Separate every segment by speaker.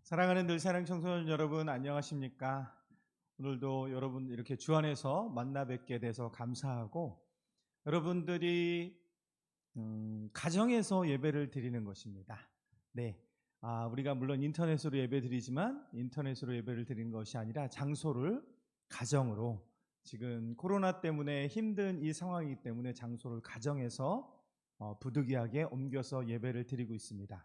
Speaker 1: 사랑하는 늘사랑 청소년 여러분, 안녕하십니까? 오늘도 여러분 이렇게 주 안에서 만나 뵙게 돼서 감사하고, 여러분들이 가정에서 예배를 드리는 것입니다. 네, 우리가 물론 인터넷으로 예배 드리지만 인터넷으로 예배를 드리는 것이 아니라 장소를 가정으로, 지금 코로나 때문에 힘든 이 상황이기 때문에 장소를 가정에서 부득이하게 옮겨서 예배를 드리고 있습니다.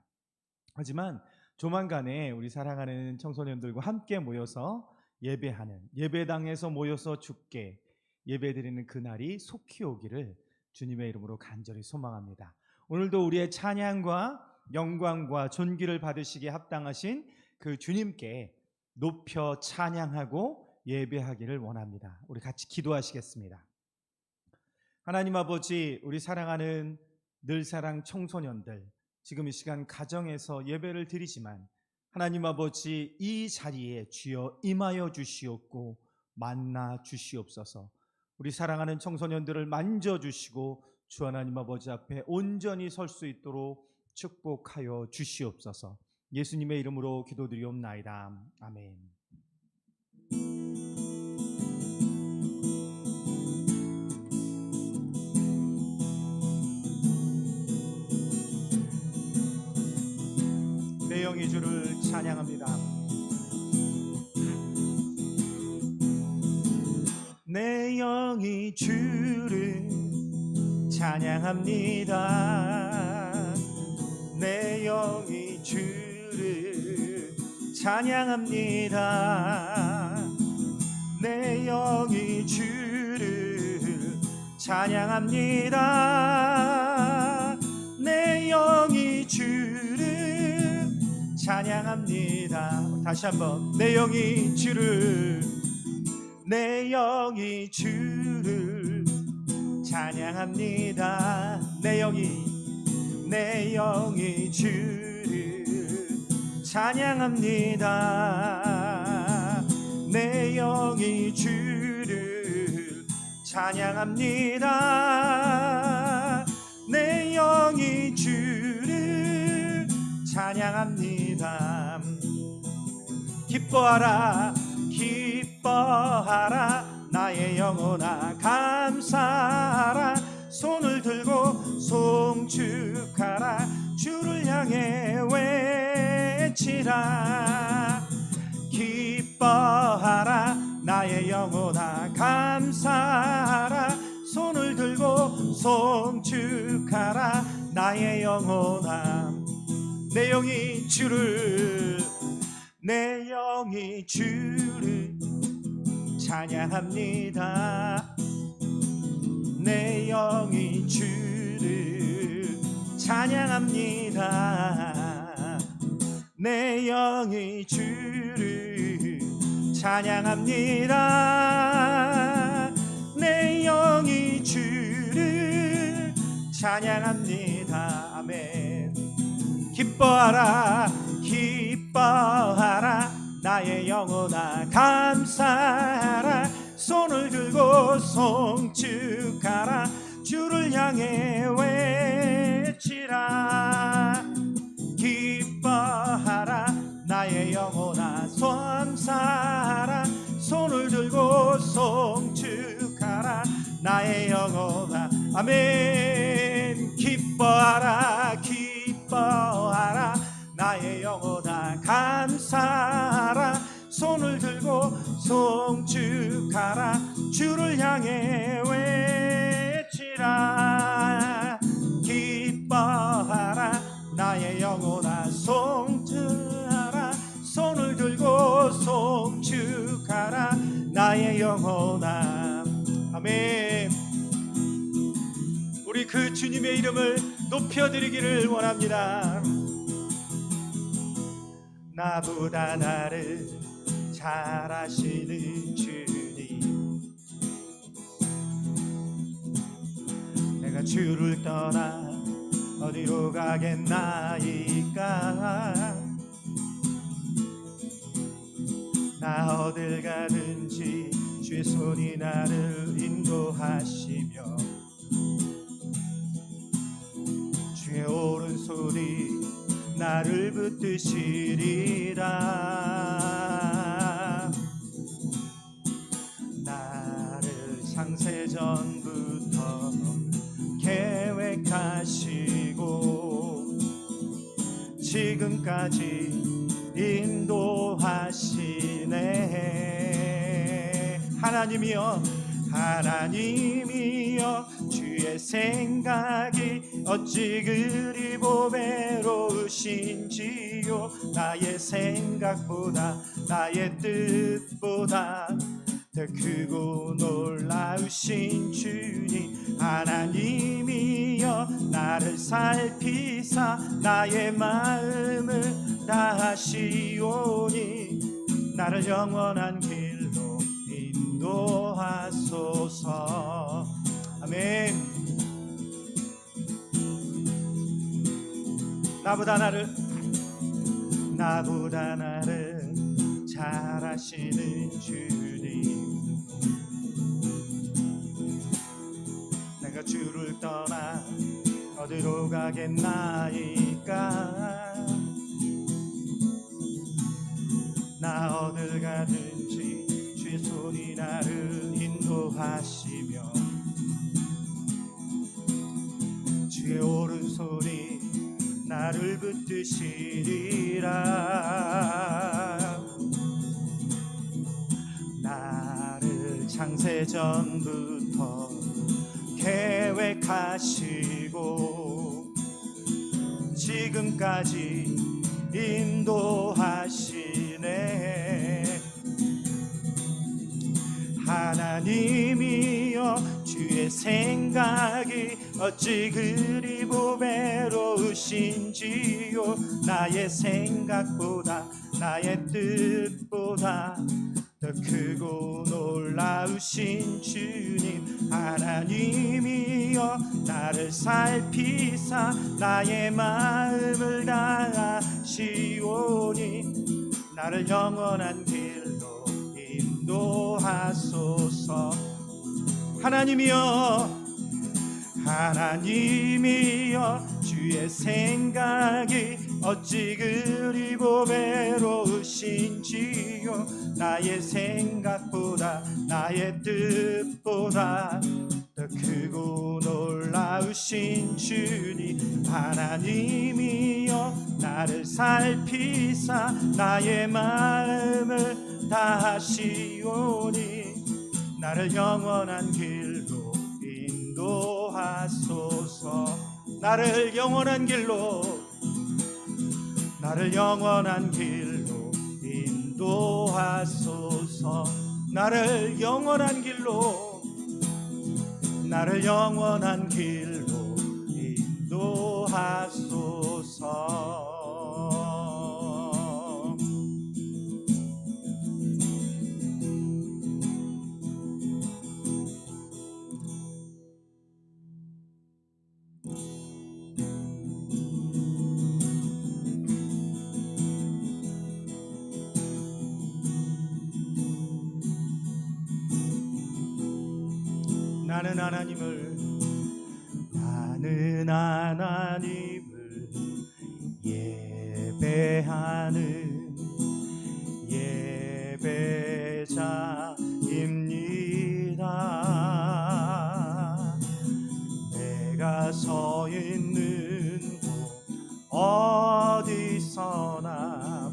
Speaker 1: 하지만 조만간에 우리 사랑하는 청소년들과 함께 모여서 예배하는, 예배당에서 모여서 주께 예배드리는 그날이 속히 오기를 주님의 이름으로 간절히 소망합니다. 오늘도 우리의 찬양과 영광과 존귀를 받으시기에 합당하신 그 주님께 높여 찬양하고 예배하기를 원합니다. 우리 같이 기도하시겠습니다. 하나님 아버지, 우리 사랑하는 늘사랑 청소년들, 지금 이 시간 가정에서 예배를 드리지만 하나님 아버지, 이 자리에 주여 임하여 주시옵고 만나 주시옵소서. 우리 사랑하는 청소년들을 만져주시고 주 하나님 아버지 앞에 온전히 설 수 있도록 축복하여 주시옵소서. 예수님의 이름으로 기도드리옵나이다. 아멘. 내 영이 주를 찬양합니다. 내 영이 주를 찬양합니다. 내 영이 주를 찬양합니다. 내 영이 주를 찬양합니다. 내 영이 주를 찬양합니다. 다시 한번. 내 영이 주를, 내 영이 주를 찬양합니다. 내 영이 주를 찬양합니다. 내 영이 주를 찬양합니다. 내 영이 주를 찬양합니다. 기뻐하라 기뻐하라 나의 영혼아 감사하라. 손을 들고 송축하라. 주를 향해 외치라. 기뻐하라 나의 영혼아 감사하라. 손을 들고 송축하라. 나의 영혼아. 내 영이 주를, 내 영이 주를 찬양합니다. 내 영이 주를 찬양합니다. 내 영이 주를 찬양합니다. 내 영이 주를 찬양합니다. 아멘. 기뻐하라 기뻐하라 나의 영혼아 감사하라. 손을 들고 송축하라. 주를 향해 외치라. 기뻐하라 나의 영혼아 감사하라. 손을 들고 송축하라. 나의 영혼아. 아멘. 기뻐하라 기뻐하라 나의 영혼아 감사하라. 손을 들고 송축하라. 주를 향해 외치라. 기뻐하라 나의 영혼아 송축하라. 손을 들고 송축하라. 나의 영혼아. 아멘. 우리 그 주님의 이름을 높여드리기를 원합니다. 나보다 나를 잘 아시는 주님, 내가 주를 떠나 어디로 가겠나이까. 나 어딜 가든지 주의 손이 나를 인도하시며 주의 오른손이 나를 붙드시리라. 나를 창세전부터 계획하시고 지금까지 인도하시네. 하나님이여, 하나님이여, 주의 생각이 어찌 그리 보배로우신지요. 나의 생각보다 나의 뜻보다 더 크고 놀라우신 주님. 하나님이여, 나를 살피사 나의 마음을 다하시오니 나를 영원한 길로 인도하소서. 아멘. 나보다 나를 잘 아시는 주님. 내가 주를 떠나 어디로 가겠나이까. 나 어딜 가든지 주의 손이 나를 인도하시며 주의 오른손이 나를 붙드시리라. 나를 창세전부터 계획하시고 지금까지 인도하시네. 하나님이여, 주의 생각이 어찌 그리 보배로우신지요. 나의 생각보다 나의 뜻보다 더 크고 놀라우신 주님. 하나님이여, 나를 살피사 나의 마음을 다하시오니 나를 영원한 길로 인도하소서. 하나님이여, 하나님이여, 주의 생각이 어찌 그리 보배로우신지요. 나의 생각보다 나의 뜻보다 더 크고 놀라우신 주님. 하나님이여, 나를 살피사 나의 마음을 다하시오니 나를 영원한 길로 인도하소서. 나를 영원한 길로 인도하소서. 나를 영원한 길로 인도하소서. 나는 하나님을 예배하는 예배자입니다. 내가 서 있는 곳 어디서나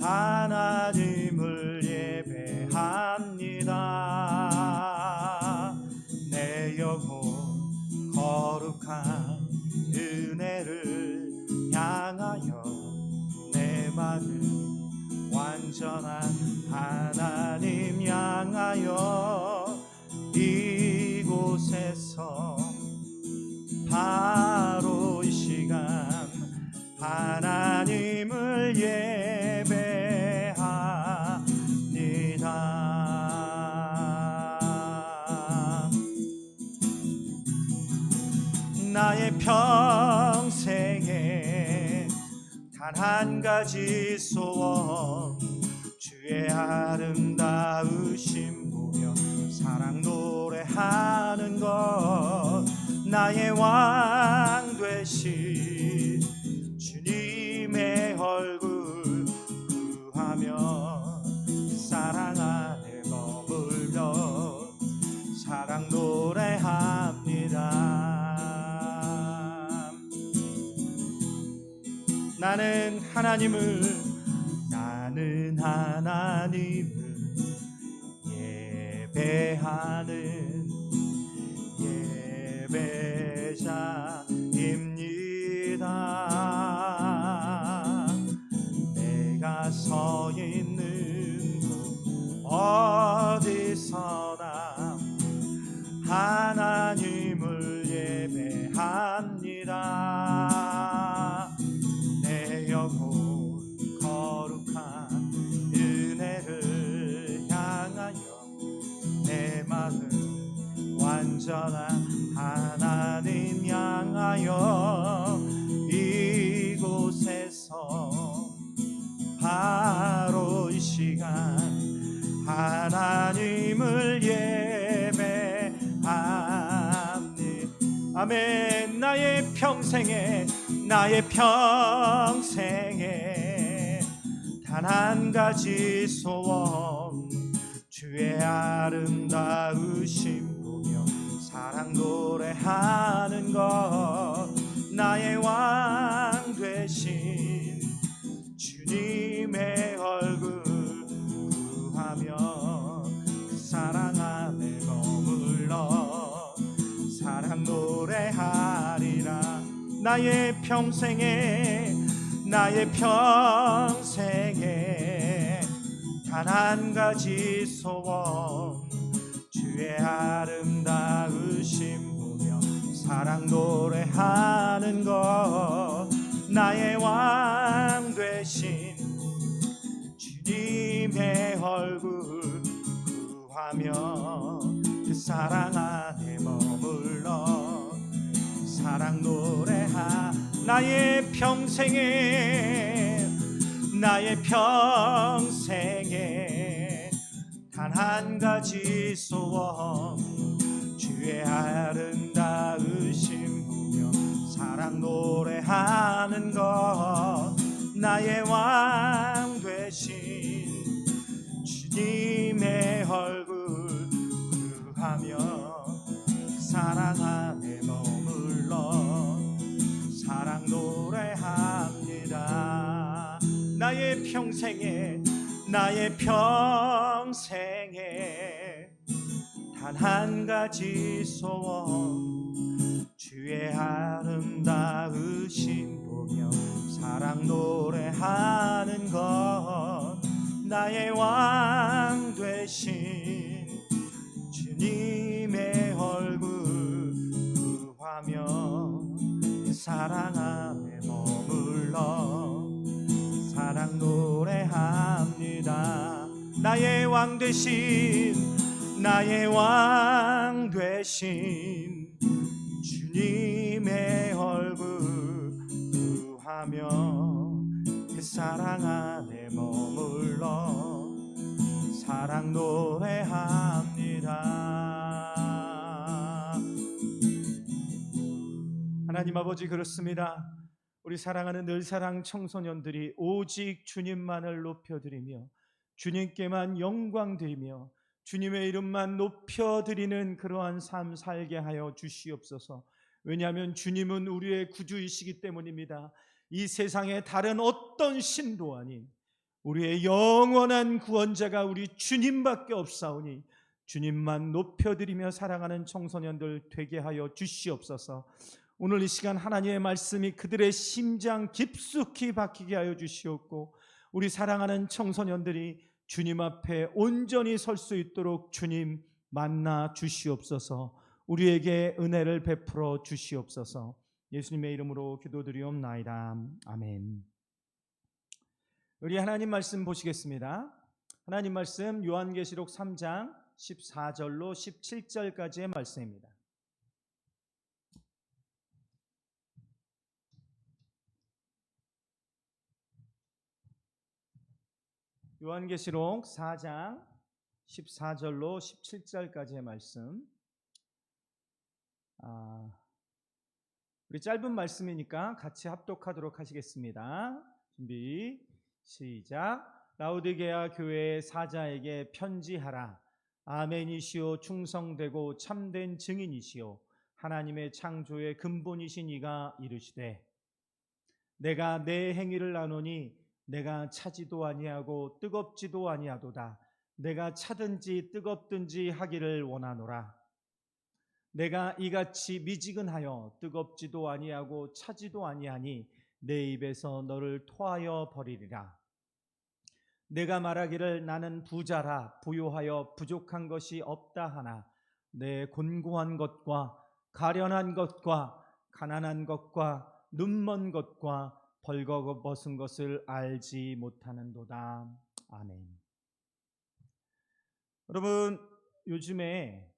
Speaker 1: 하나님을 예배합니다. 내 영혼 거룩한 은혜를 향하여 내 마음 완전한 하나님 향하여 이곳에서 바로 이 시간 하나님을 예배합니다. 나의 평생에 단 한 가지 소원, 주의 아름다우심 보며 사랑 노래하는 것. 나의 왕 되신 주님 나는 하나님을 예배하는 예배자입니다. 내가 서 있는 곳 어디서나 하나님을 예배합니다. 내 영혼 거룩한 은혜를 향하여 내 마음 완전한 하나님 향하여 이곳에서 바로 이 시간 하나님을 예배합니다. 아멘. 나의 평생에 단 한 가지 소원, 주의 아름다우심 보며 사랑 노래하는 것, 나의 왕 되신 주님의 얼굴 구하며 그 사랑 안에 머물러 사랑 노래하리라. 나의 평생에 단 한 가지 소원, 주의 아름다우심 보며 사랑 노래하는 것, 나의 왕 되신 주님의 얼굴 구하며 그 사랑 안에 머물러 사랑 노래하. 나의 평생에 단 한 가지 소원, 주의 아름다우심 보며 사랑 노래하는 것, 나의 왕 되신 주님의 얼굴 구하며 사랑 안에 머물러 사랑 노래합니다. 나의 평생에 단 한 가지 소원, 주의 아름다우심 보며 사랑 노래하는 것, 나의 왕 되신 주님의 얼굴 구하며 사랑 안에 머물러 사랑 노래합니다. 나의 왕 되신 주님의 얼굴 구하며 그 사랑 안에 머물러 사랑 노래합니다. 하나님 아버지, 그렇습니다. 우리 사랑하는 늘사랑 청소년들이 오직 주님만을 높여드리며 주님께만 영광드리며 주님의 이름만 높여드리는 그러한 삶 살게 하여 주시옵소서. 왜냐하면 주님은 우리의 구주이시기 때문입니다. 이 세상에 다른 어떤 신도 아닌 우리의 영원한 구원자가 우리 주님밖에 없사오니 주님만 높여드리며 사랑하는 청소년들 되게 하여 주시옵소서. 오늘 이 시간 하나님의 말씀이 그들의 심장 깊숙이 박히게 하여 주시옵고, 우리 사랑하는 청소년들이 주님 앞에 온전히 설 수 있도록 주님 만나 주시옵소서. 우리에게 은혜를 베풀어 주시옵소서. 예수님의 이름으로 기도드리옵나이다. 아멘. 우리 하나님 말씀 보시겠습니다. 하나님 말씀 요한계시록 3장 14절로 17절까지의 말씀입니다. 요한계시록 4장 14절로 17절까지의 말씀. 우리 짧은 말씀이니까 같이 합독하도록 하시겠습니다. 준비 시작. 라오디게아 교회의 사자에게 편지하라. 아멘이시오, 충성되고 참된 증인이시오, 하나님의 창조의 근본이신 이가 이르시되, 내가 내 행위를 아노니 내가 차지도 아니하고 뜨겁지도 아니하도다. 내가 차든지 뜨겁든지 하기를 원하노라. 내가 이같이 미지근하여 뜨겁지도 아니하고 차지도 아니하니 내 입에서 너를 토하여 버리리라. 내가 말하기를 나는 부자라 부요하여 부족한 것이 없다 하나 내 곤고한 것과 가련한 것과 가난한 것과 눈먼 것과 벌거벗은 것을 알지 못하는도다. 아멘. 여러분, 요즘에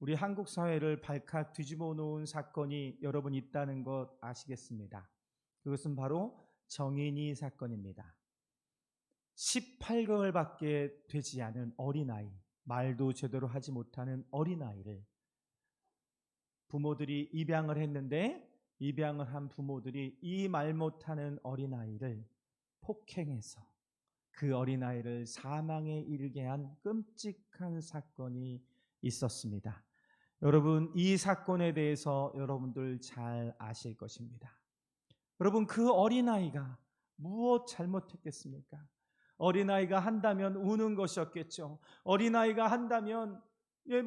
Speaker 1: 우리 한국 사회를 발칵 뒤집어 놓은 사건이 여러분 있다는 것 아시겠습니다. 그것은 바로 정인이 사건입니다. 18개월밖에 되지 않은 어린아이, 말도 제대로 하지 못하는 어린아이를 부모들이 입양을 했는데, 입양을 한 부모들이 이 말 못하는 어린아이를 폭행해서 그 어린아이를 사망에 이르게 한 끔찍한 사건이 있었습니다. 여러분, 이 사건에 대해서 여러분들 잘 아실 것입니다. 여러분, 그 어린아이가 무엇 잘못했겠습니까? 어린아이가 한다면 우는 것이었겠죠. 어린아이가 한다면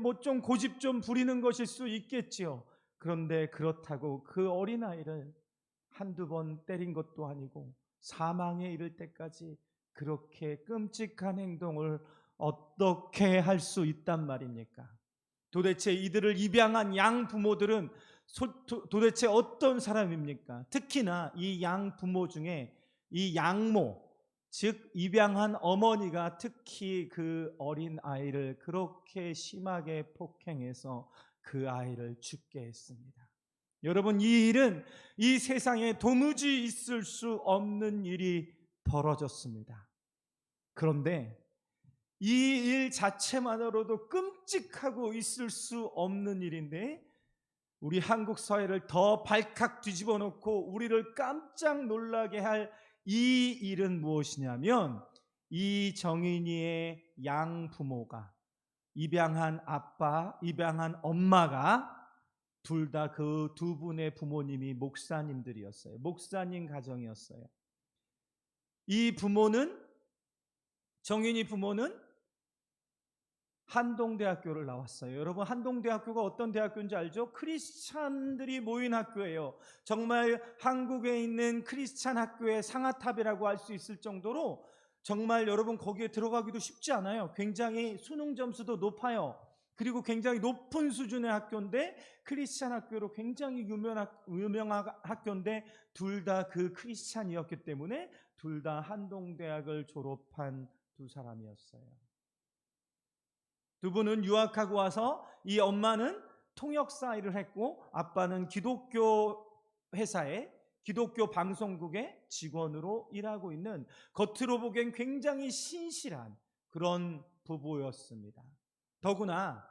Speaker 1: 뭐 좀 고집 좀 부리는 것일 수 있겠지요. 그런데 그렇다고 그 어린아이를 한두 번 때린 것도 아니고 사망에 이를 때까지 그렇게 끔찍한 행동을 어떻게 할 수 있단 말입니까? 도대체 이들을 입양한 양 부모들은 도대체 어떤 사람입니까? 특히나 이 양 부모 중에 이 양모, 즉 입양한 어머니가 특히 그 어린 아이를 그렇게 심하게 폭행해서 그 아이를 죽게 했습니다. 여러분, 이 일은 이 세상에 도무지 있을 수 없는 일이 벌어졌습니다. 그런데 이 일 자체만으로도 끔찍하고 있을 수 없는 일인데 우리 한국 사회를 더 발칵 뒤집어 놓고 우리를 깜짝 놀라게 할 이 일은 무엇이냐면 이 정인이의 양 부모가 입양한 아빠, 입양한 엄마가 둘 다 그 두 분의 부모님이 목사님들이었어요. 목사님 가정이었어요. 이 부모는 정인이 부모는 한동대학교를 나왔어요. 여러분, 한동대학교가 어떤 대학교인지 알죠? 크리스찬들이 모인 학교예요. 정말 한국에 있는 크리스찬 학교의 상아탑이라고 할 수 있을 정도로 정말 여러분 거기에 들어가기도 쉽지 않아요. 굉장히 수능 점수도 높아요. 그리고 굉장히 높은 수준의 학교인데 크리스찬 학교로 굉장히 유명한 학교인데 둘 다 그 크리스찬이었기 때문에 둘 다 한동대학을 졸업한 두 사람이었어요. 두 분은 유학하고 와서 이 엄마는 통역사 일을 했고 아빠는 기독교 회사에 기독교 방송국의 직원으로 일하고 있는 겉으로 보기엔 굉장히 신실한 그런 부부였습니다. 더구나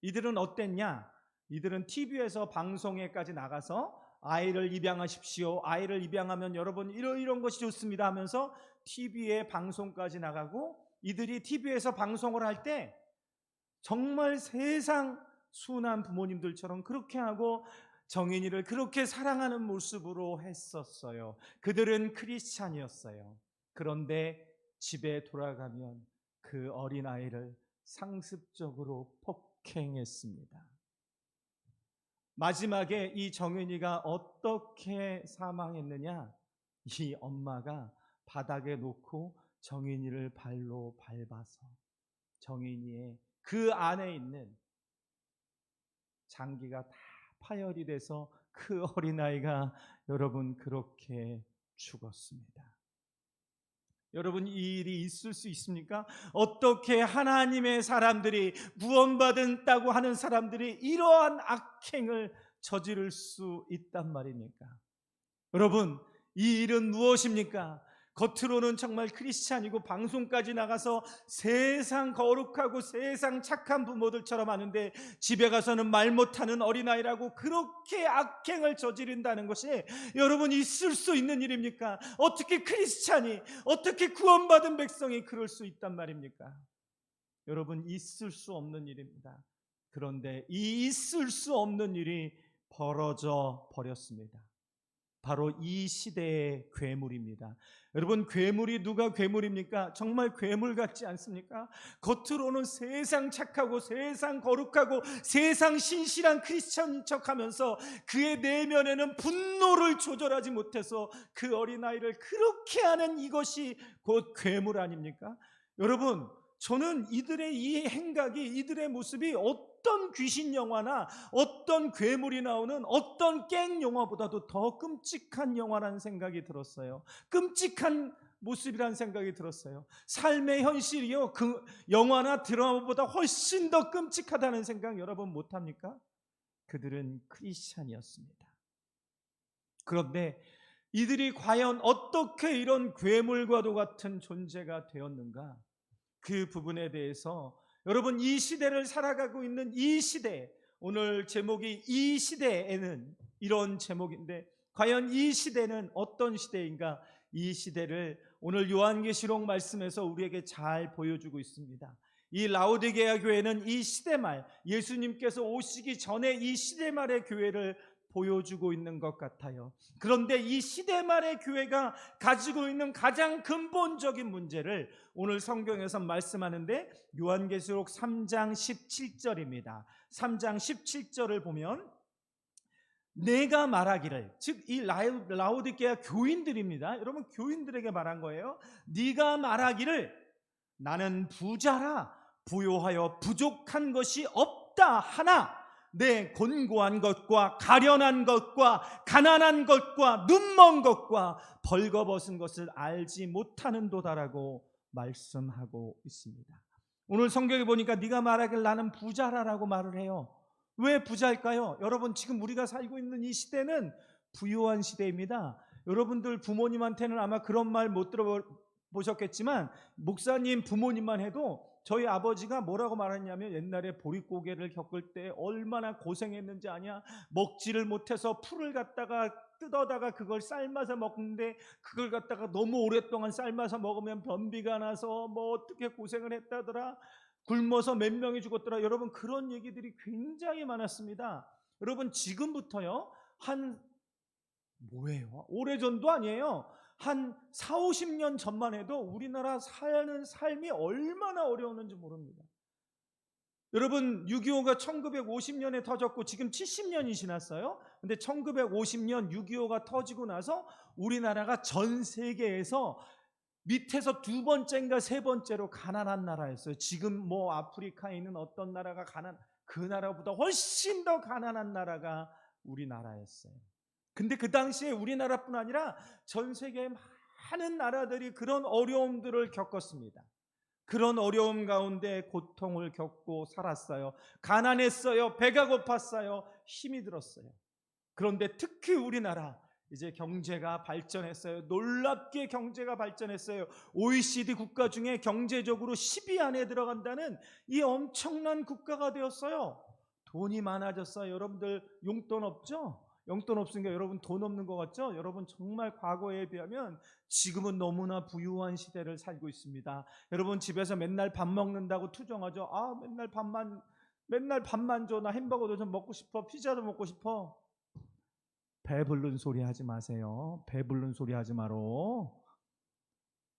Speaker 1: 이들은 어땠냐? 이들은 TV에서 방송에까지 나가서 아이를 입양하십시오. 아이를 입양하면 여러분 이런 것이 좋습니다 하면서 TV에 방송까지 나가고 이들이 TV에서 방송을 할때 정말 세상 순한 부모님들처럼 그렇게 하고 정인이를 그렇게 사랑하는 모습으로 했었어요. 그들은 크리스찬이었어요. 그런데 집에 돌아가면 그 어린아이를 상습적으로 폭행했습니다. 마지막에 이 정인이가 어떻게 사망했느냐? 이 엄마가 바닥에 놓고 정인이를 발로 밟아서 정인이의 그 안에 있는 장기가 다 파열이 돼서 그 어린아이가 여러분 그렇게 죽었습니다. 여러분, 이 일이 있을 수 있습니까? 어떻게 하나님의 사람들이 구원받았다고 하는 사람들이 이러한 악행을 저지를 수 있단 말입니까? 여러분, 이 일은 무엇입니까? 겉으로는 정말 크리스찬이고 방송까지 나가서 세상 거룩하고 세상 착한 부모들처럼 하는데 집에 가서는 말 못하는 어린아이라고 그렇게 악행을 저지른다는 것이 여러분 있을 수 있는 일입니까? 어떻게 크리스찬이, 어떻게 구원받은 백성이 그럴 수 있단 말입니까? 여러분, 있을 수 없는 일입니다. 그런데 이 있을 수 없는 일이 벌어져 버렸습니다. 바로 이 시대의 괴물입니다. 여러분, 괴물이 누가 괴물입니까? 정말 괴물 같지 않습니까? 겉으로는 세상 착하고 세상 거룩하고 세상 신실한 크리스천 척하면서 그의 내면에는 분노를 조절하지 못해서 그 어린아이를 그렇게 하는 이것이 곧 괴물 아닙니까? 여러분, 저는 이들의 이 행각이, 이들의 모습이 어떤 귀신 영화나 어떤 괴물이 나오는 어떤 깽 영화보다도 더 끔찍한 영화라는 생각이 들었어요. 끔찍한 모습이라는 생각이 들었어요. 삶의 현실이요, 그 영화나 드라마보다 훨씬 더 끔찍하다는 생각 여러분 못합니까? 그들은 크리스찬이었습니다. 그런데 이들이 과연 어떻게 이런 괴물과도 같은 존재가 되었는가? 그 부분에 대해서 여러분, 이 시대를 살아가고 있는 이 시대, 오늘 제목이 이 시대에는 이런 제목인데, 과연 이 시대는 어떤 시대인가? 이 시대를 오늘 요한계시록 말씀에서 우리에게 잘 보여주고 있습니다. 이 라오디게아 교회는 이 시대말, 예수님께서 오시기 전에 이 시대말의 교회를 보여주고 있는 것 같아요. 그런데 이 시대말의 교회가 가지고 있는 가장 근본적인 문제를 오늘 성경에서 말씀하는데, 요한계시록 3장 17절입니다. 3장 17절을 보면 내가 말하기를, 즉 이 라오디게아 교인들입니다. 여러분, 교인들에게 말한 거예요. 네가 말하기를 나는 부자라 부요하여 부족한 것이 없다 하나 내 곤고한 것과 가련한 것과 가난한 것과 눈먼 것과 벌거벗은 것을 알지 못하는도다라고 말씀하고 있습니다. 오늘 성경에 보니까 네가 말하길 나는 부자라라고 말을 해요. 왜 부자일까요? 여러분, 지금 우리가 살고 있는 이 시대는 부유한 시대입니다. 여러분들 부모님한테는 아마 그런 말 못 들어보셨겠지만, 목사님 부모님만 해도 저희 아버지가 뭐라고 말했냐면, 옛날에 보릿고개를 겪을 때 얼마나 고생했는지 아냐? 먹지를 못해서 풀을 갖다가 뜯어다가 그걸 삶아서 먹는데, 그걸 갖다가 너무 오랫동안 삶아서 먹으면 변비가 나서 뭐 어떻게 고생을 했다더라, 굶어서 몇 명이 죽었더라. 여러분, 그런 얘기들이 굉장히 많았습니다. 여러분, 지금부터요, 뭐예요? 오래전도 아니에요. 한 4, 50년 전만 해도 우리나라 사는 삶이 얼마나 어려웠는지 모릅니다. 여러분, 6.25가 1950년에 터졌고 지금 70년이 지났어요. 근데 1950년 6.25가 터지고 나서 우리나라가 전 세계에서 밑에서 두 번째인가 세 번째로 가난한 나라였어요. 지금 뭐 아프리카에 있는 어떤 나라가 그 나라보다 훨씬 더 가난한 나라가 우리나라였어요. 근데 그 당시에 우리나라뿐 아니라 전 세계의 많은 나라들이 그런 어려움들을 겪었습니다. 그런 어려움 가운데 고통을 겪고 살았어요. 가난했어요. 배가 고팠어요. 힘이 들었어요. 그런데 특히 우리나라, 이제 경제가 발전했어요. 놀랍게 경제가 발전했어요. OECD 국가 중에 경제적으로 10위 안에 들어간다는 이 엄청난 국가가 되었어요. 돈이 많아졌어요. 여러분들 용돈 없죠? 용돈 없으니까 여러분 돈 없는 것 같죠? 여러분, 정말 과거에 비하면 지금은 너무나 부유한 시대를 살고 있습니다. 여러분, 집에서 맨날 밥 먹는다고 투정하죠. 맨날 밥만 줘. 나 햄버거도 좀 먹고 싶어. 피자도 먹고 싶어. 배부른 소리 하지 마세요. 배부른 소리 하지 마로.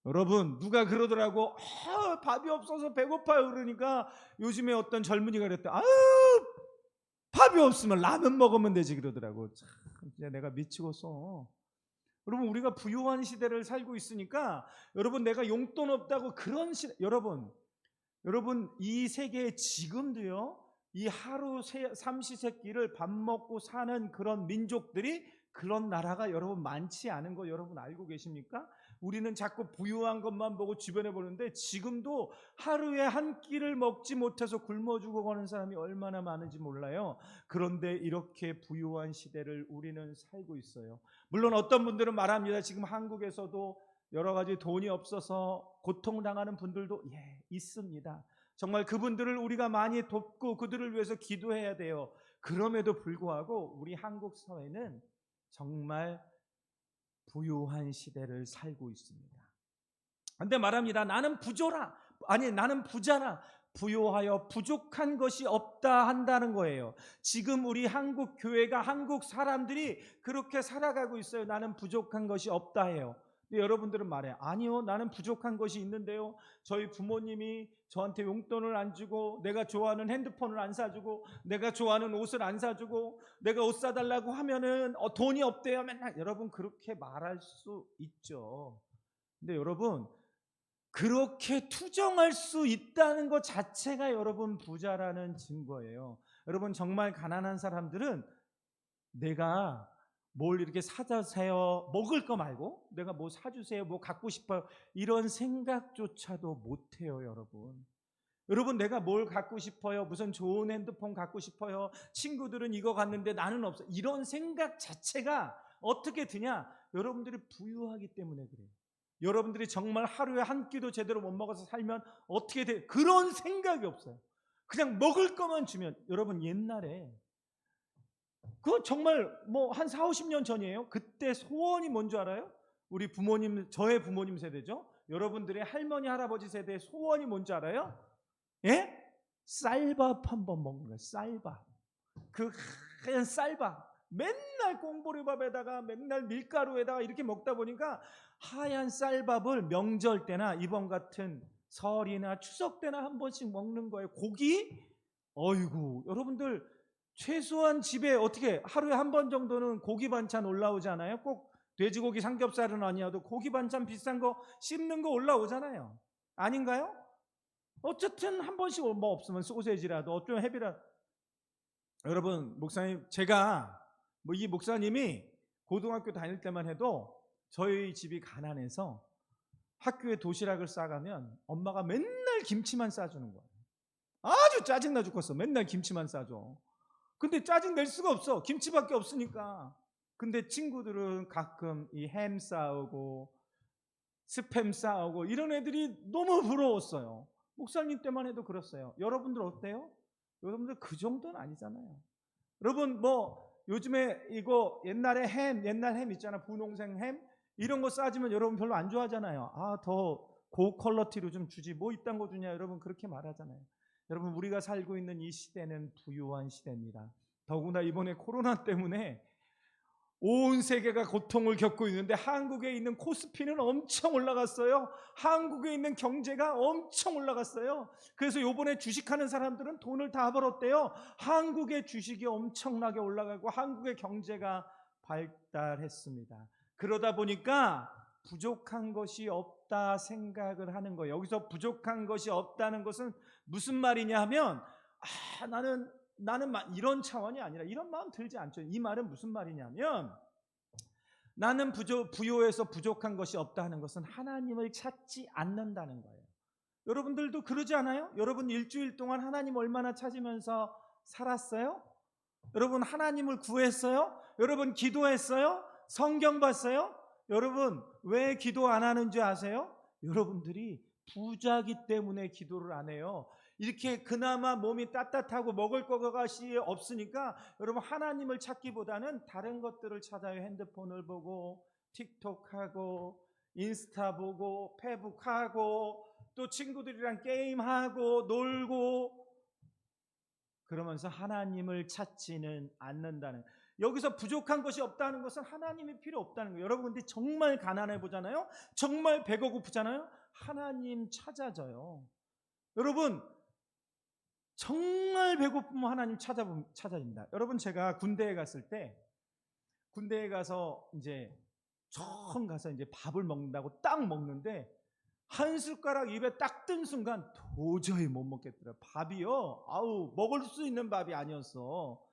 Speaker 1: 여러분, 누가 그러더라고. 밥이 없어서 배고파요. 그러니까 요즘에 어떤 젊은이가 그랬대. 밥이 없으면 라면 먹으면 되지 그러더라고. 참, 진짜 내가 미치겠어. 여러분, 우리가 부유한 시대를 살고 있으니까, 여러분, 내가 용돈 없다고 그런 시대, 여러분 이 세계에 지금도요, 이 하루 삼시세끼를 밥 먹고 사는 그런 민족들이, 그런 나라가 여러분 많지 않은 거 여러분 알고 계십니까? 우리는 자꾸 부유한 것만 보고 주변에 보는데, 지금도 하루에 한 끼를 먹지 못해서 굶어 죽어가는 사람이 얼마나 많은지 몰라요. 그런데 이렇게 부유한 시대를 우리는 살고 있어요. 물론 어떤 분들은 말합니다. 지금 한국에서도 여러 가지 돈이 없어서 고통당하는 분들도 있습니다. 정말 그분들을 우리가 많이 돕고 그들을 위해서 기도해야 돼요. 그럼에도 불구하고 우리 한국 사회는 정말 부유한 시대를 살고 있습니다. 근데 말합니다. 나는 부자라. 부요하여 부족한 것이 없다 한다는 거예요. 지금 우리 한국 교회가, 한국 사람들이 그렇게 살아가고 있어요. 나는 부족한 것이 없다 해요. 근데 여러분들은 말해요. 아니요, 나는 부족한 것이 있는데요. 저희 부모님이 저한테 용돈을 안 주고, 내가 좋아하는 핸드폰을 안 사주고, 내가 좋아하는 옷을 안 사주고, 내가 옷 사달라고 하면은 돈이 없대요. 맨날. 여러분 그렇게 말할 수 있죠. 근데 여러분, 그렇게 투정할 수 있다는 것 자체가 여러분 부자라는 증거예요. 여러분, 정말 가난한 사람들은 내가 뭘 이렇게 사다 세요, 먹을 거 말고 내가 뭐 사주세요, 뭐 갖고 싶어요, 이런 생각조차도 못해요. 여러분, 내가 뭘 갖고 싶어요, 무슨 좋은 핸드폰 갖고 싶어요, 친구들은 이거 갔는데 나는 없어, 이런 생각 자체가 어떻게 드냐? 여러분들이 부유하기 때문에 그래요. 여러분들이 정말 하루에 한 끼도 제대로 못 먹어서 살면 어떻게 돼? 그런 생각이 없어요. 그냥 먹을 것만 주면. 여러분, 옛날에 그거 정말 뭐 한 4, 50년 전이에요. 그때 소원이 뭔 줄 알아요? 우리 부모님, 저의 부모님 세대죠. 여러분들의 할머니, 할아버지 세대의 소원이 뭔지 알아요? 예? 쌀밥 한번 먹는 거예요. 쌀밥. 그 하얀 쌀밥. 맨날 꽁보리밥에다가 맨날 밀가루에다가 이렇게 먹다 보니까 하얀 쌀밥을 명절 때나 이번 같은 설이나 추석 때나 한 번씩 먹는 거예요. 고기? 어이구, 여러분들 최소한 집에 어떻게 하루에 한 번 정도는 고기 반찬 올라오잖아요. 꼭 돼지고기 삼겹살은 아니어도 고기 반찬 비싼 거 씹는 거 올라오잖아요. 아닌가요? 어쨌든 한 번씩 뭐 없으면 소세지라도 어쩌면 햄이라도. 여러분, 목사님, 제가 뭐 이 목사님이 고등학교 다닐 때만 해도 저희 집이 가난해서 학교에 도시락을 싸가면 엄마가 맨날 김치만 싸주는 거예요. 아주 짜증나 죽겠어. 맨날 김치만 싸줘. 근데 짜증 낼 수가 없어. 김치밖에 없으니까. 근데 친구들은 가끔 이 햄 싸우고 스팸 싸우고 이런 애들이 너무 부러웠어요. 목사님 때만 해도 그랬어요. 여러분들 어때요? 여러분들 그 정도는 아니잖아요. 여러분, 뭐 요즘에 이거 옛날 햄 있잖아, 분홍색 햄 이런 거 싸주면 여러분 별로 안 좋아하잖아요. 아, 더 고퀄러티로 좀 주지, 뭐 이딴 거 주냐, 여러분 그렇게 말하잖아요. 여러분, 우리가 살고 있는 이 시대는 부유한 시대입니다. 더구나 이번에 코로나 때문에 온 세계가 고통을 겪고 있는데 한국에 있는 코스피는 엄청 올라갔어요. 한국에 있는 경제가 엄청 올라갔어요. 그래서 요번에 주식하는 사람들은 돈을 다 벌었대요. 한국의 주식이 엄청나게 올라가고 한국의 경제가 발달했습니다. 그러다 보니까 부족한 것이 없다 생각을 하는 거예요. 여기서 부족한 것이 없다는 것은 무슨 말이냐 하면, 나는 이런 차원이 아니라 이런 마음 들지 않죠. 이 말은 무슨 말이냐면, 나는 부요해서 부족한 것이 없다 하는 것은 하나님을 찾지 않는다는 거예요. 여러분들도 그러지 않아요? 여러분 일주일 동안 하나님 얼마나 찾으면서 살았어요? 여러분 하나님을 구했어요? 여러분 기도했어요? 성경 봤어요? 여러분 왜 기도 안 하는 줄 아세요? 여러분들이 부자기 때문에 기도를 안 해요. 이렇게 그나마 몸이 따뜻하고 먹을 것이 없으니까 여러분 하나님을 찾기보다는 다른 것들을 찾아요. 핸드폰을 보고 틱톡하고 인스타 보고 페북하고 또 친구들이랑 게임하고 놀고, 그러면서 하나님을 찾지는 않는다는, 여기서 부족한 것이 없다는 것은 하나님이 필요 없다는 거예요. 여러분 근데 정말 가난해 보잖아요. 정말 배가 고프잖아요. 하나님 찾아져요. 여러분 정말 배고프면 하나님 찾아집니다. 여러분 제가 군대에 갔을 때, 군대에 가서 이제 처음 가서 이제 밥을 먹는다고 딱 먹는데 한 숟가락 입에 딱 뜬 순간 도저히 못 먹겠더라고요. 밥이요, 아우, 먹을 수 있는 밥이 아니었어.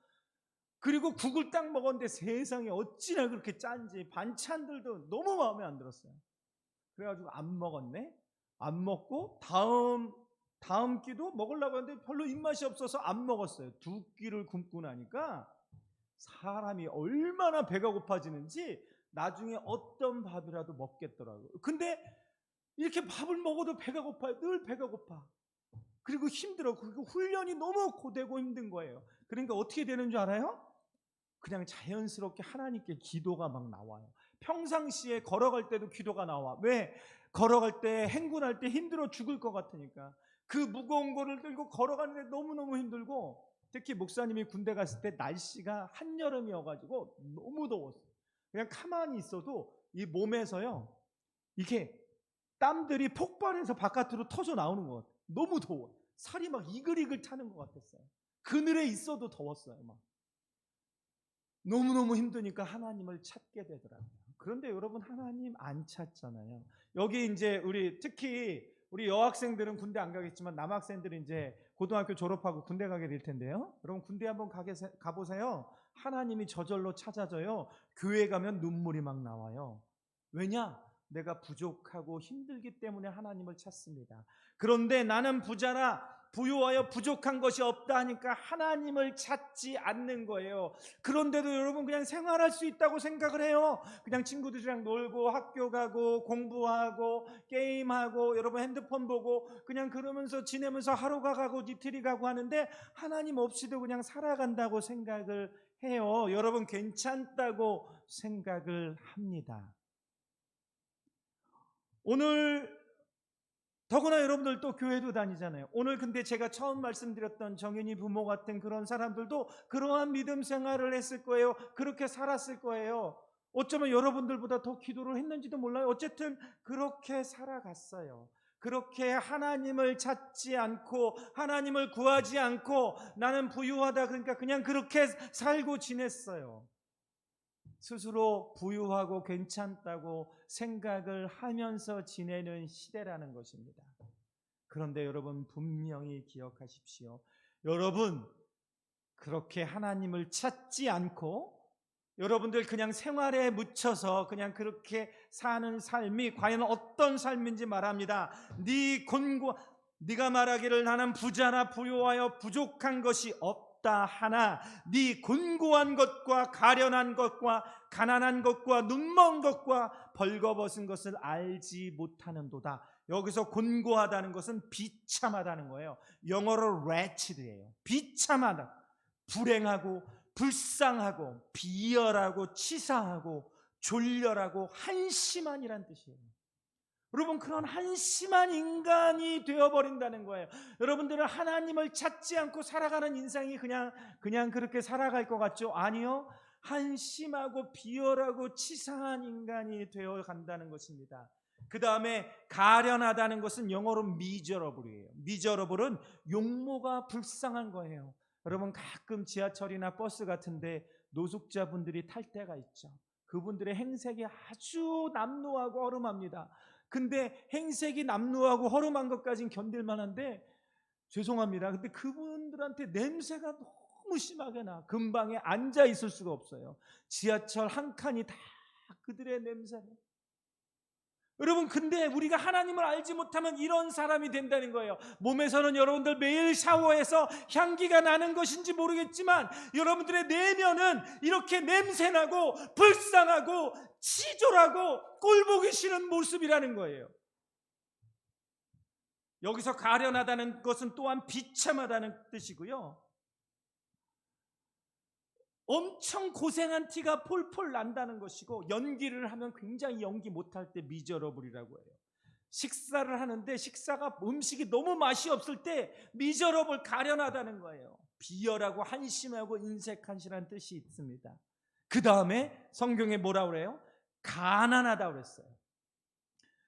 Speaker 1: 그리고 국을 딱 먹었는데 세상에 어찌나 그렇게 짠지, 반찬들도 너무 마음에 안 들었어요. 그래가지고 안 먹었네. 안 먹고 다음 끼도 먹으려고 했는데 별로 입맛이 없어서 안 먹었어요. 두 끼를 굶고 나니까 사람이 얼마나 배가 고파지는지 나중에 어떤 밥이라도 먹겠더라고요. 근데 이렇게 밥을 먹어도 배가 고파요. 늘 배가 고파. 그리고 힘들어. 그리고 훈련이 너무 고되고 힘든 거예요. 그러니까 어떻게 되는 줄 알아요? 그냥 자연스럽게 하나님께 기도가 막 나와요. 평상시에 걸어갈 때도 기도가 나와. 왜? 걸어갈 때, 행군할 때 힘들어 죽을 것 같으니까. 그 무거운 거를 들고 걸어가는데 너무너무 힘들고, 특히 목사님이 군대 갔을 때 날씨가 한여름이어가지고 너무 더웠어요. 그냥 가만히 있어도 이 몸에서요, 이렇게 땀들이 폭발해서 바깥으로 터져 나오는 것 같아요. 너무 더워. 살이 막 이글이글 타는 것 같았어요. 그늘에 있어도 더웠어요. 막 너무너무 힘드니까 하나님을 찾게 되더라고요. 그런데 여러분, 하나님 안 찾잖아요. 여기 이제 특히 우리 여학생들은 군대 안 가겠지만 남학생들은 이제 고등학교 졸업하고 군대 가게 될 텐데요. 여러분, 군대 한번 가보세요. 하나님이 저절로 찾아져요. 교회 가면 눈물이 막 나와요. 왜냐? 내가 부족하고 힘들기 때문에 하나님을 찾습니다. 그런데 나는 부자라 부유하여 부족한 것이 없다 하니까 하나님을 찾지 않는 거예요. 그런데도 여러분, 그냥 생활할 수 있다고 생각을 해요. 그냥 친구들이랑 놀고 학교 가고 공부하고 게임하고 여러분 핸드폰 보고 그냥 그러면서 지내면서 하루가 가고 이틀이 가고 하는데 하나님 없이도 그냥 살아간다고 생각을 해요. 여러분, 괜찮다고 생각을 합니다. 오늘 더구나 여러분들 또 교회도 다니잖아요. 오늘 근데 제가 처음 말씀드렸던 정윤이 부모 같은 그런 사람들도 그러한 믿음 생활을 했을 거예요. 그렇게 살았을 거예요. 어쩌면 여러분들보다 더 기도를 했는지도 몰라요. 어쨌든 그렇게 살아갔어요. 그렇게 하나님을 찾지 않고 하나님을 구하지 않고 나는 부유하다 그러니까 그냥 그렇게 살고 지냈어요. 스스로 부유하고 괜찮다고 생각을 하면서 지내는 시대라는 것입니다. 그런데 여러분, 분명히 기억하십시오. 여러분, 그렇게 하나님을 찾지 않고 여러분들 그냥 생활에 묻혀서 그냥 그렇게 사는 삶이 과연 어떤 삶인지 말합니다. 네가 말하기를 나는 부자나 부유하여 부족한 것이 없다 하나 네 곤고한 것과 가련한 것과 가난한 것과 눈먼 것과 벌거벗은 것을 알지 못하는도다. 여기서 곤고하다는 것은 비참하다는 거예요. 영어로 wretched예요. 비참하다, 불행하고 불쌍하고 비열하고 치사하고 졸렬하고 한심한이란 뜻이에요. 여러분, 그런 한심한 인간이 되어버린다는 거예요. 여러분들은 하나님을 찾지 않고 살아가는 인생이 그냥 그렇게 살아갈 것 같죠? 아니요. 한심하고 비열하고 치사한 인간이 되어간다는 것입니다. 그 다음에 가련하다는 것은 영어로 miserable이에요. miserable은 용모가 불쌍한 거예요. 여러분, 가끔 지하철이나 버스 같은데 노숙자분들이 탈 때가 있죠. 그분들의 행색이 아주 남루하고 허름합니다. 근데 행색이 남루하고 허름한 것까지는 견딜만한데 죄송합니다. 근데 그분들한테 냄새가 너무 심하게 나. 근방에 앉아 있을 수가 없어요. 지하철 한 칸이 다 그들의 냄새로. 여러분, 근데 우리가 하나님을 알지 못하면 이런 사람이 된다는 거예요. 몸에서는 여러분들 매일 샤워해서 향기가 나는 것인지 모르겠지만 여러분들의 내면은 이렇게 냄새나고 불쌍하고 치졸하고 꼴보기 싫은 모습이라는 거예요. 여기서 가련하다는 것은 또한 비참하다는 뜻이고요. 엄청 고생한 티가 폴폴 난다는 것이고, 연기를 하면 굉장히 연기 못할 때 미저러블이라고 해요. 식사를 하는데 음식이 너무 맛이 없을 때 미저러블, 가련하다는 거예요. 비열하고 한심하고 인색한시라는 뜻이 있습니다. 그 다음에 성경에 뭐라고 그래요? 가난하다고 그랬어요.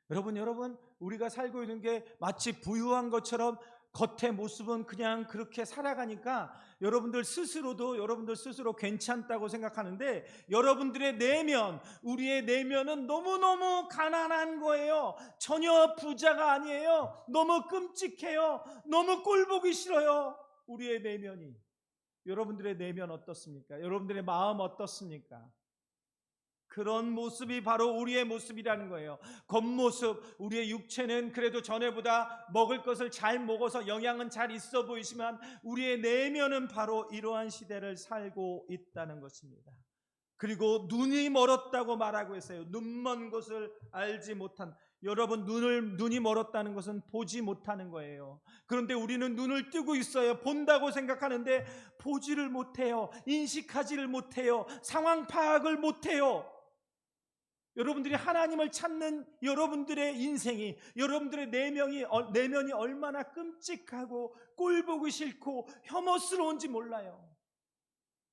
Speaker 1: 여러분, 우리가 살고 있는 게 마치 부유한 것처럼 겉의 모습은 그냥 그렇게 살아가니까 여러분들 스스로 괜찮다고 생각하는데 여러분들의 내면, 우리의 내면은 너무너무 가난한 거예요. 전혀 부자가 아니에요. 너무 끔찍해요. 너무 꼴보기 싫어요. 우리의 내면이. 여러분들의 내면 어떻습니까? 여러분들의 마음 어떻습니까? 그런 모습이 바로 우리의 모습이라는 거예요. 겉모습, 우리의 육체는 그래도 전에보다 먹을 것을 잘 먹어서 영양은 잘 있어 보이지만 우리의 내면은 바로 이러한 시대를 살고 있다는 것입니다. 그리고 눈이 멀었다고 말하고 있어요. 눈먼 것을 알지 못한. 여러분, 눈이 멀었다는 것은 보지 못하는 거예요. 그런데 우리는 눈을 뜨고 있어요. 본다고 생각하는데 보지를 못해요. 인식하지를 못해요. 상황 파악을 못해요. 여러분들이 하나님을 찾는 여러분들의 인생이, 여러분들의 내면이 얼마나 끔찍하고 꼴보기 싫고 혐오스러운지 몰라요.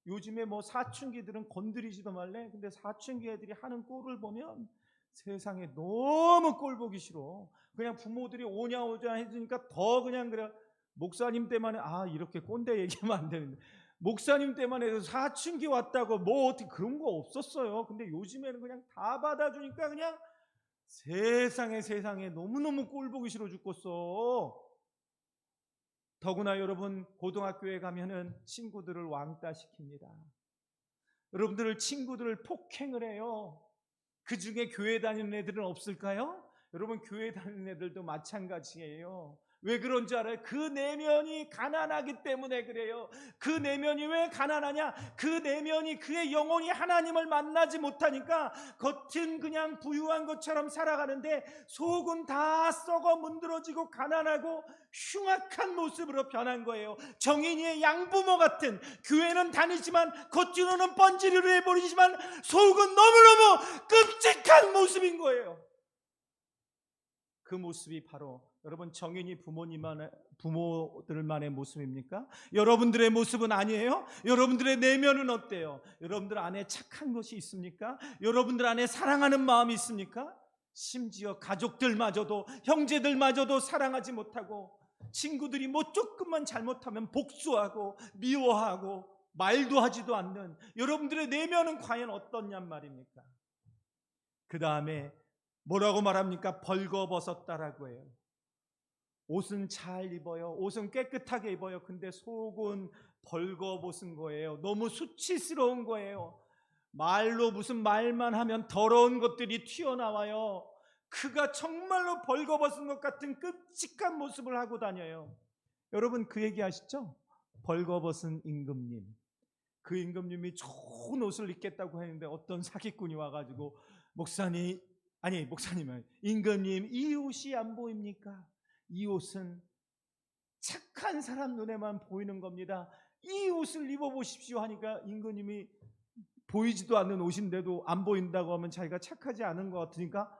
Speaker 1: 요즘에 뭐 사춘기들은 건드리지도 말래. 근데 사춘기 애들이 하는 꼴을 보면 세상에 너무 꼴보기 싫어. 그냥 부모들이 오냐 해주니까 더 그냥 그래. 목사님 때만 이렇게 꼰대 얘기하면 안 되는데, 목사님 때만 해도 사춘기 왔다고 뭐 어떻게 그런 거 없었어요. 근데 요즘에는 그냥 다 받아주니까 그냥 세상에 너무너무 꼴보기 싫어 죽겠어. 더구나 여러분, 고등학교에 가면은 친구들을 왕따 시킵니다. 여러분들 친구들을 폭행을 해요. 그 중에 교회 다니는 애들은 없을까요? 여러분, 교회 다니는 애들도 마찬가지예요. 왜 그런 줄 알아요? 그 내면이 가난하기 때문에 그래요. 그 내면이 왜 가난하냐? 그 내면이, 그의 영혼이 하나님을 만나지 못하니까 겉은 그냥 부유한 것처럼 살아가는데 속은 다 썩어 문드러지고 가난하고 흉악한 모습으로 변한 거예요. 정인이의 양부모 같은, 교회는 다니지만 겉으로는 번지르르 해버리지만 속은 너무너무 끔찍한 모습인 거예요. 그 모습이 바로 여러분 정인이 부모들만의 모습입니까? 여러분들의 모습은 아니에요? 여러분들의 내면은 어때요? 여러분들 안에 착한 것이 있습니까? 여러분들 안에 사랑하는 마음이 있습니까? 심지어 가족들마저도, 형제들마저도 사랑하지 못하고, 친구들이 뭐 조금만 잘못하면 복수하고 미워하고 말도 하지도 않는 여러분들의 내면은 과연 어떻냔 말입니까? 그 다음에 뭐라고 말합니까? 벌거벗었다라고 해요. 옷은 잘 입어요. 옷은 깨끗하게 입어요. 근데 속은 벌거벗은 거예요. 너무 수치스러운 거예요. 말로 무슨 말만 하면 더러운 것들이 튀어나와요. 그가 정말로 벌거벗은 것 같은 끔찍한 모습을 하고 다녀요. 여러분, 그 얘기 아시죠? 벌거벗은 임금님. 그 임금님이 좋은 옷을 입겠다고 했는데 어떤 사기꾼이 와가지고, 목사님은 임금님, 이 옷이 안 보입니까? 이 옷은 착한 사람 눈에만 보이는 겁니다. 이 옷을 입어보십시오 하니까 임금님이 보이지도 않는 옷인데도 안 보인다고 하면 자기가 착하지 않은 것 같으니까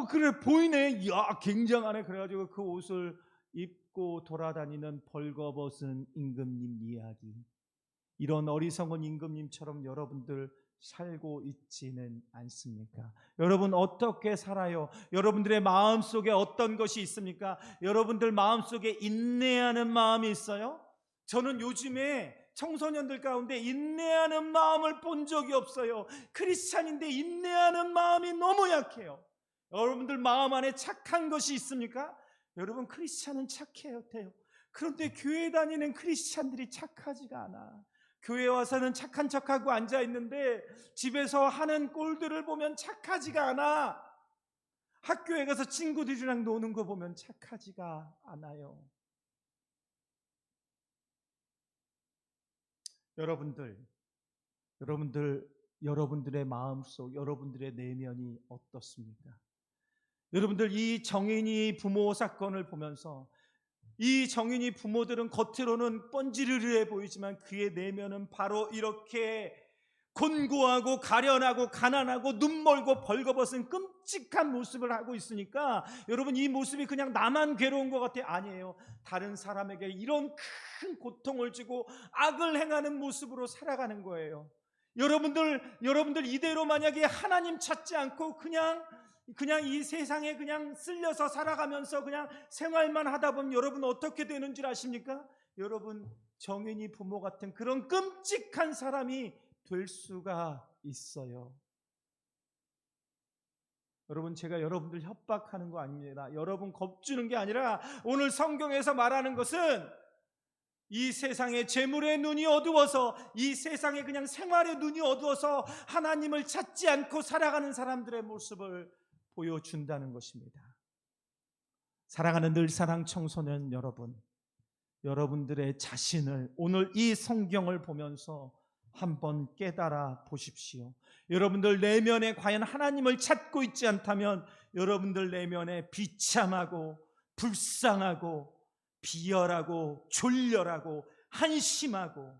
Speaker 1: 그래 보이네, 이야 굉장하네. 그래가지고 그 옷을 입고 돌아다니는 벌거벗은 임금님 이야기. 이런 어리석은 임금님처럼 여러분들 살고 있지는 않습니까? 여러분 어떻게 살아요? 여러분들의 마음속에 어떤 것이 있습니까? 여러분들 마음속에 인내하는 마음이 있어요? 저는 요즘에 청소년들 가운데 인내하는 마음을 본 적이 없어요. 크리스찬인데 인내하는 마음이 너무 약해요. 여러분들 마음 안에 착한 것이 있습니까? 여러분, 크리스찬은 착해요, 돼요. 그런데 교회 다니는 크리스찬들이 착하지가 않아. 교회 와서는 착한 척하고 앉아있는데 집에서 하는 꼴들을 보면 착하지가 않아. 학교에 가서 친구들이랑 노는 거 보면 착하지가 않아요. 여러분들의 마음속, 여러분들의 내면이 어떻습니까? 여러분들, 이 정인이 부모 사건을 보면서, 이 정인이 부모들은 겉으로는 뻔지르르해 보이지만 그의 내면은 바로 이렇게 곤고하고 가련하고 가난하고 눈멀고 벌거벗은 끔찍한 모습을 하고 있으니까, 여러분 이 모습이 그냥 나만 괴로운 것 같아요? 아니에요. 다른 사람에게 이런 큰 고통을 주고 악을 행하는 모습으로 살아가는 거예요. 여러분들 이대로 만약에 하나님 찾지 않고 그냥 이 세상에 그냥 쓸려서 살아가면서 그냥 생활만 하다 보면 여러분 어떻게 되는 줄 아십니까? 여러분, 정인이 부모 같은 그런 끔찍한 사람이 될 수가 있어요. 여러분, 제가 여러분들 협박하는 거 아닙니다. 여러분 겁주는 게 아니라 오늘 성경에서 말하는 것은 이 세상의 재물의 눈이 어두워서, 이 세상의 그냥 생활의 눈이 어두워서 하나님을 찾지 않고 살아가는 사람들의 모습을 보여준다는 것입니다. 사랑하는 늘사랑 청소년 여러분, 여러분들의 자신을 오늘 이 성경을 보면서 한번 깨달아 보십시오. 여러분들 내면에 과연 하나님을 찾고 있지 않다면 여러분들 내면에 비참하고 불쌍하고 비열하고 졸렬하고 한심하고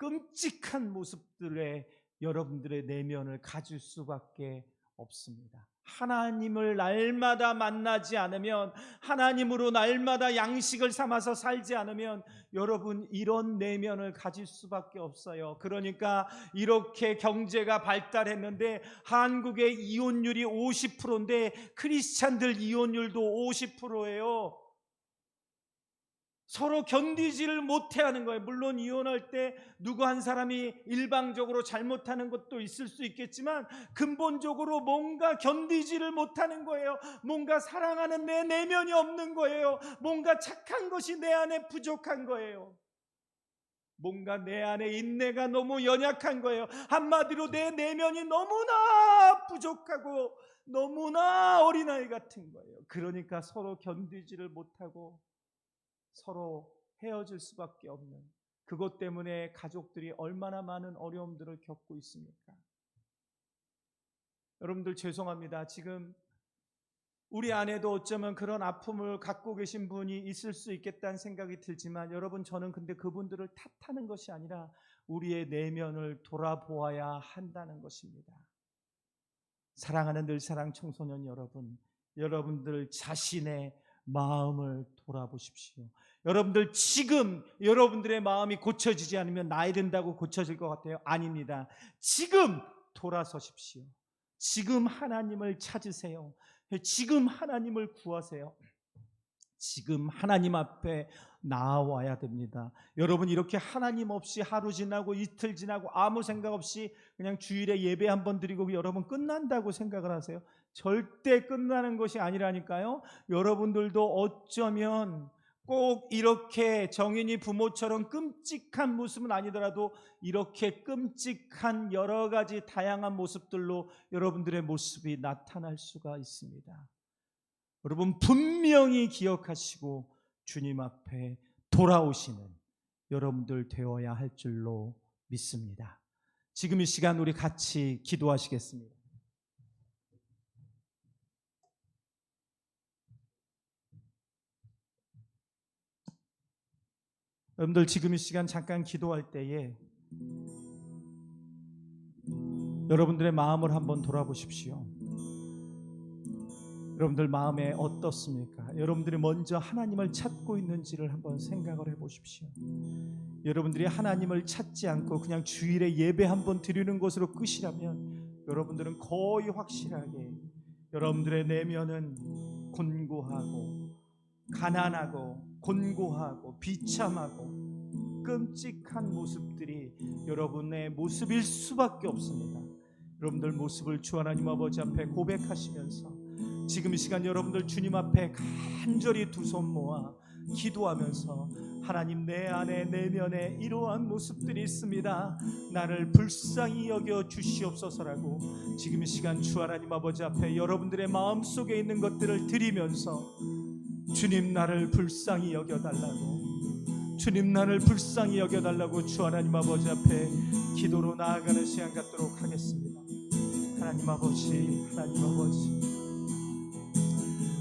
Speaker 1: 끔찍한 모습들의 여러분들의 내면을 가질 수밖에 없습니다. 하나님을 날마다 만나지 않으면, 하나님으로 날마다 양식을 삼아서 살지 않으면 여러분 이런 내면을 가질 수밖에 없어요. 그러니까 이렇게 경제가 발달했는데 한국의 이혼율이 50%인데 크리스찬들 이혼율도 50%예요. 서로 견디지를 못해하는 거예요. 물론 이혼할 때 누구 한 사람이 일방적으로 잘못하는 것도 있을 수 있겠지만 근본적으로 뭔가 견디지를 못하는 거예요. 뭔가 사랑하는 내 내면이 없는 거예요. 뭔가 착한 것이 내 안에 부족한 거예요. 뭔가 내 안에 인내가 너무 연약한 거예요. 한마디로 내 내면이 너무나 부족하고 너무나 어린아이 같은 거예요. 그러니까 서로 견디지를 못하고 서로 헤어질 수밖에 없는, 그것 때문에 가족들이 얼마나 많은 어려움들을 겪고 있습니까? 여러분들 죄송합니다. 지금 우리 안에도 어쩌면 그런 아픔을 갖고 계신 분이 있을 수 있겠다는 생각이 들지만 여러분, 저는 근데 그분들을 탓하는 것이 아니라 우리의 내면을 돌아보아야 한다는 것입니다. 사랑하는 늘사랑 청소년 여러분, 여러분들 자신의 마음을 돌아보십시오. 여러분들 지금 여러분들의 마음이 고쳐지지 않으면 나이 든다고 고쳐질 것 같아요? 아닙니다. 지금 돌아서십시오. 지금 하나님을 찾으세요. 지금 하나님을 구하세요. 지금 하나님 앞에 나와야 됩니다. 여러분, 이렇게 하나님 없이 하루 지나고 이틀 지나고 아무 생각 없이 그냥 주일에 예배 한번 드리고 여러분 끝난다고 생각을 하세요? 절대 끝나는 것이 아니라니까요. 여러분들도 어쩌면 꼭 이렇게 정인이 부모처럼 끔찍한 모습은 아니더라도 이렇게 끔찍한 여러 가지 다양한 모습들로 여러분들의 모습이 나타날 수가 있습니다. 여러분 분명히 기억하시고 주님 앞에 돌아오시는 여러분들 되어야 할 줄로 믿습니다. 지금 이 시간 우리 같이 기도하시겠습니다. 여러분들 지금 이 시간 잠깐 기도할 때에 여러분들의 마음을 한번 돌아보십시오. 여러분들 마음에 어떻습니까? 여러분들이 먼저 하나님을 찾고 있는지를 한번 생각을 해보십시오. 여러분들이 하나님을 찾지 않고 그냥 주일에 예배 한번 드리는 것으로 끝이라면 여러분들은 거의 확실하게 여러분들의 내면은 곤고하고 가난하고 곤고하고 비참하고 끔찍한 모습들이 여러분의 모습일 수밖에 없습니다. 여러분들 모습을 주 하나님 아버지 앞에 고백하시면서 지금 이 시간 여러분들 주님 앞에 간절히 두 손 모아 기도하면서 하나님, 내 안에 내면에 이러한 모습들이 있습니다. 나를 불쌍히 여겨 주시옵소서라고 지금 이 시간 주 하나님 아버지 앞에 여러분들의 마음속에 있는 것들을 드리면서 주님, 나를 불쌍히 여겨달라고, 주님, 나를 불쌍히 여겨달라고 주 하나님 아버지 앞에 기도로 나아가는 시간 갖도록 하겠습니다. 하나님 아버지, 하나님 아버지,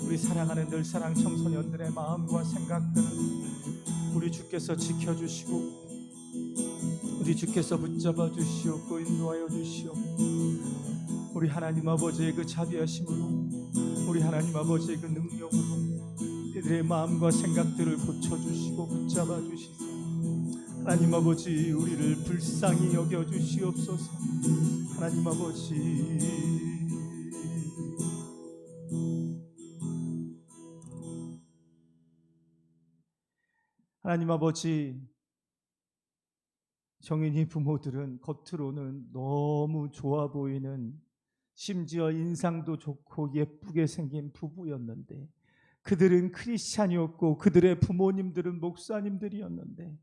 Speaker 1: 우리 사랑하는 늘사랑 청소년들의 마음과 생각들을 우리 주께서 지켜주시고 우리 주께서 붙잡아 주시옵고 인도하여 주시옵고 우리 하나님 아버지의 그 자비하심으로 우리 하나님 아버지의 그 능력으로 이들의 마음과 생각들을 고쳐주시고 붙잡아 주시사 하나님 아버지, 우리를 불쌍히 여겨 주시옵소서. 하나님 아버지, 하나님 아버지, 정인이 부모들은 겉으로는 너무 좋아 보이는, 심지어 인상도 좋고 예쁘게 생긴 부부였는데 그들은 크리스찬이었고 그들의 부모님들은 목사님들이었는데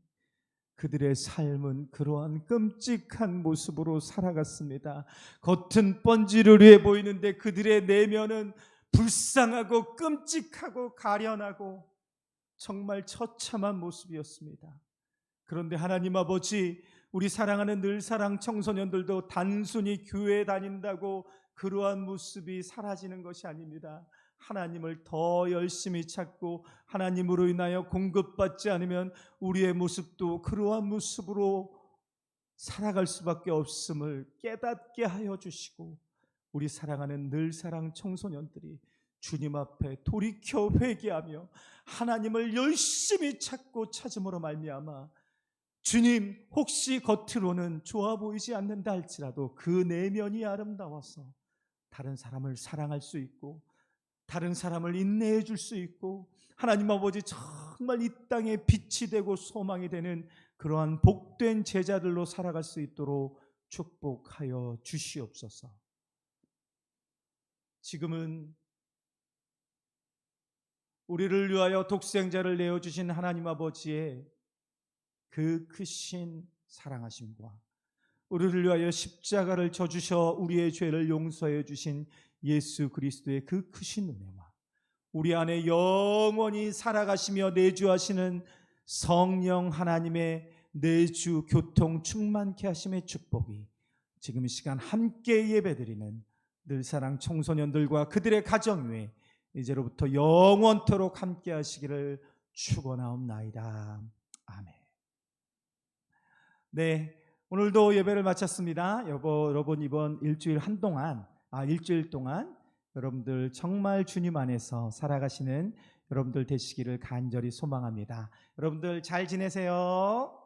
Speaker 1: 그들의 삶은 그러한 끔찍한 모습으로 살아갔습니다. 겉은 번지르르해 보이는데 그들의 내면은 불쌍하고 끔찍하고 가련하고 정말 처참한 모습이었습니다. 그런데 하나님 아버지, 우리 사랑하는 늘사랑 청소년들도 단순히 교회에 다닌다고 그러한 모습이 사라지는 것이 아닙니다. 하나님을 더 열심히 찾고 하나님으로 인하여 공급받지 않으면 우리의 모습도 그러한 모습으로 살아갈 수밖에 없음을 깨닫게 하여 주시고, 우리 사랑하는 늘사랑 청소년들이 주님 앞에 돌이켜 회개하며 하나님을 열심히 찾고 찾음으로 말미암아, 주님, 혹시 겉으로는 좋아 보이지 않는다 할지라도 그 내면이 아름다워서 다른 사람을 사랑할 수 있고, 다른 사람을 인내해 줄 수 있고, 하나님 아버지 정말 이 땅에 빛이 되고 소망이 되는 그러한 복된 제자들로 살아갈 수 있도록 축복하여 주시옵소서. 지금은 우리를 위하여 독생자를 내어주신 하나님 아버지의 그 크신 사랑하심과, 우리를 위하여 십자가를 져주셔 우리의 죄를 용서해 주신 예수 그리스도의 그 크신 은혜와, 우리 안에 영원히 살아가시며 내주하시는 성령 하나님의 내주 교통 충만케 하심의 축복이 지금 이 시간 함께 예배드리는 늘사랑 청소년들과 그들의 가정 위에 이제로부터 영원토록 함께 하시기를 축원하옵나이다. 아멘. 네, 오늘도 예배를 마쳤습니다. 여러분 이번 일주일 동안 여러분들 정말 주님 안에서 살아가시는 여러분들 되시기를 간절히 소망합니다. 여러분들 잘 지내세요.